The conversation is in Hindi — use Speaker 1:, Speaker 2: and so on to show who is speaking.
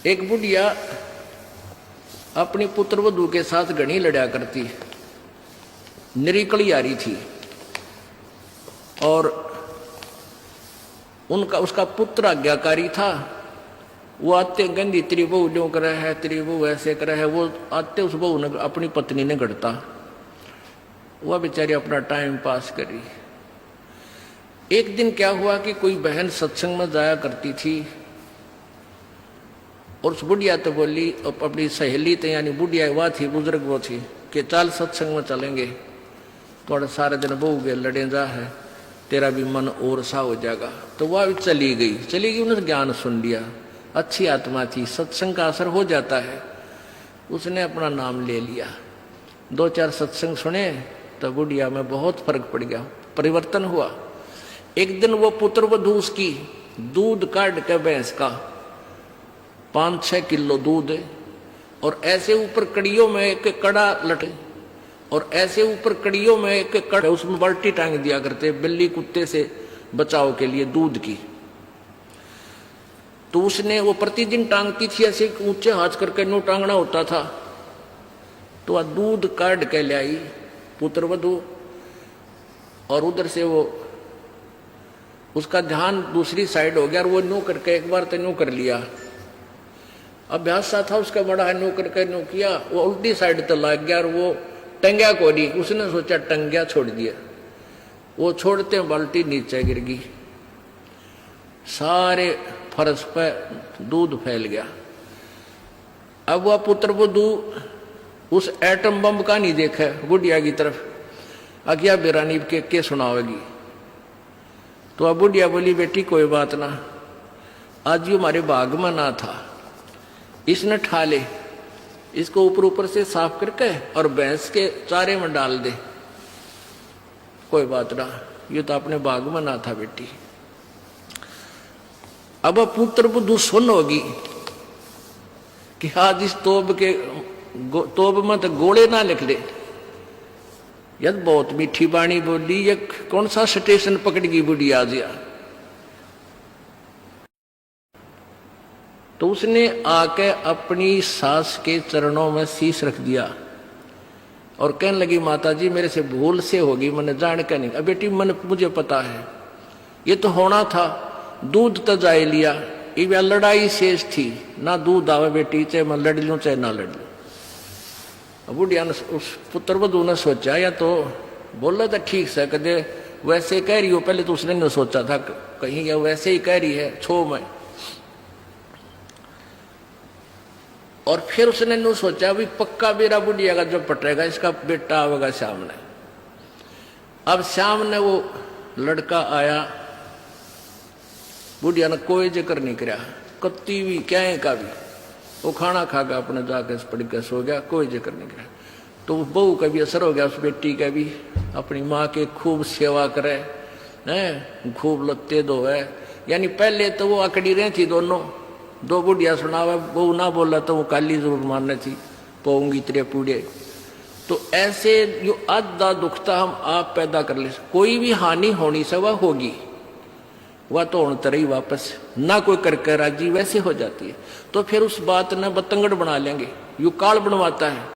Speaker 1: एक बुढ़िया अपनी पुत्रवधू के साथ घनी लड़ा करती, निरिकली आ रही थी, और उसका पुत्र आज्ञाकारी था। वो आते गंदी तेरी बहू ड्यों करे है, तेरी बहू ऐसे करे है। वो आते उस बहू ने अपनी पत्नी ने गढ़ता, वह बेचारी अपना टाइम पास करी। एक दिन क्या हुआ कि कोई बहन सत्संग में जाया करती थी, और उस बुढ़िया तो बोली अपनी सहेली तो यानी बुढ़िया वह थी, बुजुर्ग वो थी, कि चल सत्संग में चलेंगे, थोड़ा सारे दिन बहू के लड़े जा है, तेरा भी मन और सा हो जाएगा। तो वह भी चली गई। उन्होंने ज्ञान सुन लिया, अच्छी आत्मा थी, सत्संग का असर हो जाता है। उसने अपना नाम ले लिया, 2-4 सत्संग सुने तो बुढ़िया में बहुत फर्क पड़ गया, परिवर्तन हुआ। एक दिन वो पुत्रवधू उसकी दूध काट के भैंस का 5-6 किलो दूध, और ऐसे ऊपर कड़ियों में एक कड़ा लटे, और ऐसे ऊपर कड़ियों में एक कड़ा, उसमें बाल्टी टांग दिया करते बिल्ली कुत्ते से बचाव के लिए दूध की। तो उसने वो प्रतिदिन टांगती थी, ऐसे ऊंचे हाथ करके नो टांगना होता था। तो वह दूध काट के ले आई पुत्रवधू, और उधर से वो उसका ध्यान दूसरी साइड हो गया, और वो नो करके एक बार तो नो कर लिया, अभ्यास सा था उसका बड़ा है, नो करके नो किया, वो उल्टी साइड तो लग गया, और वो टंग्या को नहीं, उसने सोचा टंग्या छोड़ दिया, वो छोड़ते बाल्टी नीचे गिर गई, सारे फर्श पे दूध फैल गया। अब वह पुत्रवधू उस एटम बम का नहीं देखा बुढ़िया की तरफ, अज्ञा बेरानी के सुनावेगी। तो अब बुढ़िया बोली, बेटी कोई बात ना, आज यो हमारे बाग में ना था, इसने ठा ले, इसको ऊपर ऊपर से साफ करके और भैंस के चारे में डाल दे, कोई बात ना, ये तो अपने बाग में ना था बेटी। अब पुत्रवधू सुन होगी कि आज इस तोब में तो गोले ना लिख ले, यद बहुत मीठी बाणी बोली, ये कौन सा स्टेशन पकड़ गई बुढ़ी आज या। तो उसने आके अपनी सास के चरणों में शीश रख दिया और कहने लगी, माता जी मेरे से भूल से होगी, मैंने जान के नहीं। अब बेटी मन मुझे पता है, ये तो होना था, दूध तो जाए लिया, ये लड़ाई शेष थी ना, दूध आवे बेटी, चाहे मैं लड़ लूं चाहे ना लड़ लूं। बुढ़िया ने उस पुत्रवधू ने सोचा, या तो बोला था ठीक से, कदे वैसे कह रही हो, पहले तो उसने नहीं सोचा था कहीं या वैसे ही कह रही है छो में। और फिर उसने नहीं सोचा भी पक्का मेरा बुढ़िया का जब पटेगा इसका बेटा आवेगा सामने। अब सामने वो लड़का आया, बुढ़िया ने कोई जिक्र नहीं किया, कत्ती भी क्या का भी, वो खाना खाकर अपने जाकर पड़ के सो गया, कोई जिक्र नहीं किया। तो बहू का भी असर हो गया, उस बेटी का भी, अपनी माँ के खूब सेवा करे हैं, खूब लत्ते धोए। यानी पहले तो वो अकड़ी रही थी दोनों, दो बुढ़िया सुनावे, बहू ना बोला तो वो काली जरूर मारने थी, पोंगी तेरे पूड़े। तो ऐसे जो आधा दुखता हम आप पैदा कर ले, कोई भी हानि होनी से वह होगी, वह तो होने तरह ही वापस ना कोई करके राजी वैसे हो जाती है। तो फिर उस बात ने बतंगड़ बना लेंगे, यू काल बनवाता है।